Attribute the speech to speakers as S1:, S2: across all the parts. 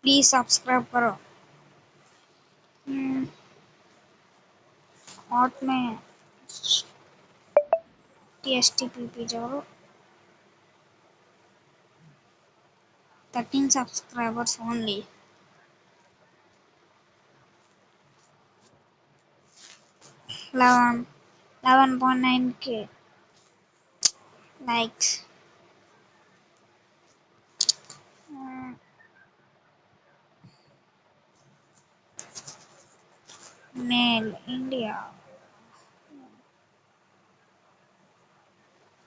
S1: Please subscribe करो। और में TSTPP जाओ 13 subscribers only. 11.9k likes. Male India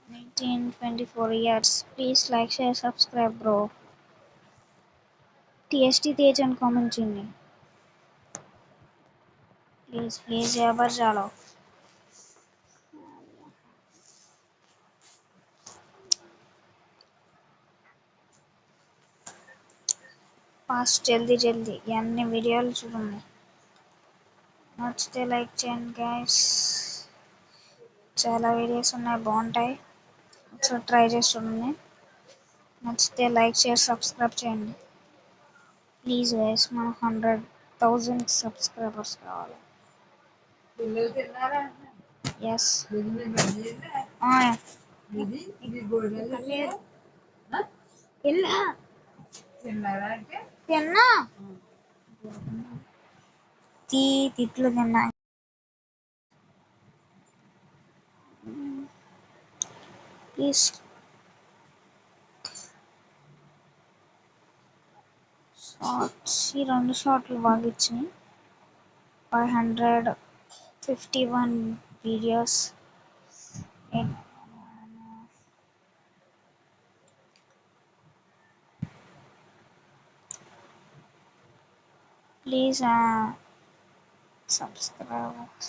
S1: 19-24 years. Please like, share, subscribe, bro. TST Tej and comment చేయండి. Please ఎవరు చాలు ఫాస్ట్ జల్దీ అన్ని వీడియోలు చూడండి. నచ్చితే లైక్ చేయండి గైస్. చాలా వీడియోస్ ఉన్నాయి బాగుంటాయి, ఒకసారి ట్రై చేసి చూడండి. నచ్చితే లైక్ షేర్ సబ్స్క్రైబ్ చేయండి ప్లీజ్ గైస్. మన 100,000 సబ్స్క్రైబర్స్ కావాలి. ఎస్ తిన్నా తిట్లు తిన్నా. ప్లీజ్ షార్ట్స్ ఈ 2 షార్ట్లు బాగా ఇచ్చినాయి. 551 వీడియోస్. Please subscribe.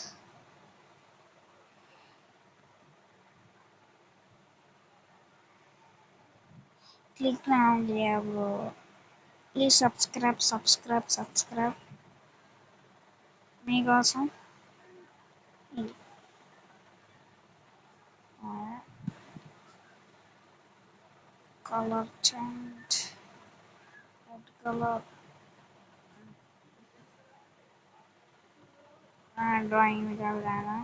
S1: క్లిక్ నా బ్రో. ప్లీజ్ సబ్స్క్రైబ్ మీకోసం. Colour change red colour drawing చదివాను.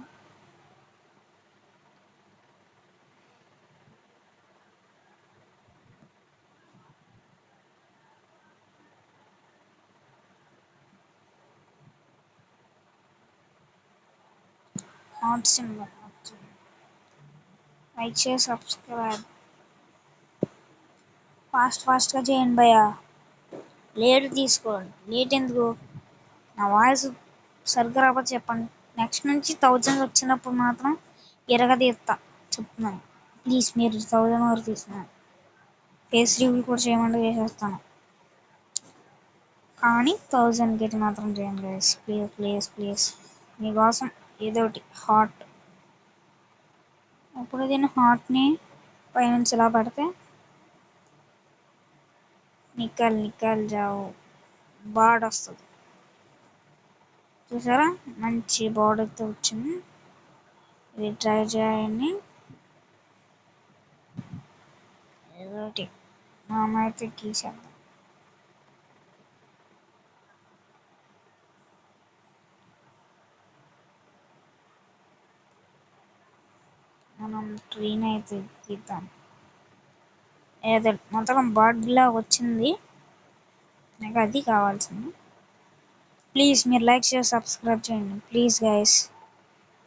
S1: Heart symbol like share subscribe. ఫాస్ట్గా చేయండి భయ్యా. లేట్ తీసుకోండి. లేట్ ఎందుకు? నా వాయిస్ సరిగ్గా రాకపోతే చెప్పండి. నెక్స్ట్ నుంచి 1000 వచ్చినప్పుడు మాత్రం ఎరగదీస్తా చెప్తున్నాను. ప్లీజ్ మీరు 1000 వరకు తీస్తున్నాను. ఫేస్ రివ్యూ కూడా చేయమంటే చేసేస్తాను, కానీ 1000 గెట్ మాత్రం చేయండి గైస్. ప్లీజ్ మీకోసం ఏదోటి హాట్. ఇప్పుడు దీన్ని హాట్ని పైనుంచి ఇలా పడితే నిక్కల్ జావు బాడ్ వస్తుంది. చూసారా, మంచి బార్డర్తో వచ్చింది. ఇది ట్రై చేయండి. ఏదోటి మామైతే గీసేద్దాం. మనం ట్రీని అయితే గీద్దాం. ఏదో మొత్తం బర్డ్లా వచ్చింది, నాకు అది కావాల్సింది. ప్లీజ్ మీరు లైక్ షేర్ సబ్స్క్రైబ్ చేయండి ప్లీజ్ గైస్.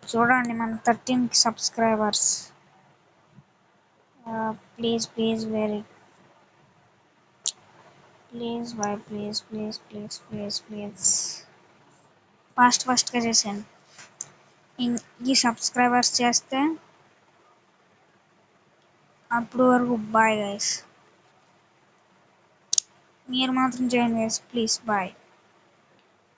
S1: చూడండి మన 13 సబ్స్క్రైబర్స్. ప్లీజ్ వెరీ ప్లీజ్ ఫాస్ట్గా చేసాను. ఈ సబ్స్క్రైబర్స్ చేస్తే అప్పుడు వరకు బాయ్ గైస్. మీరు మాత్రం చేయండి గైస్ ప్లీజ్ బాయ్.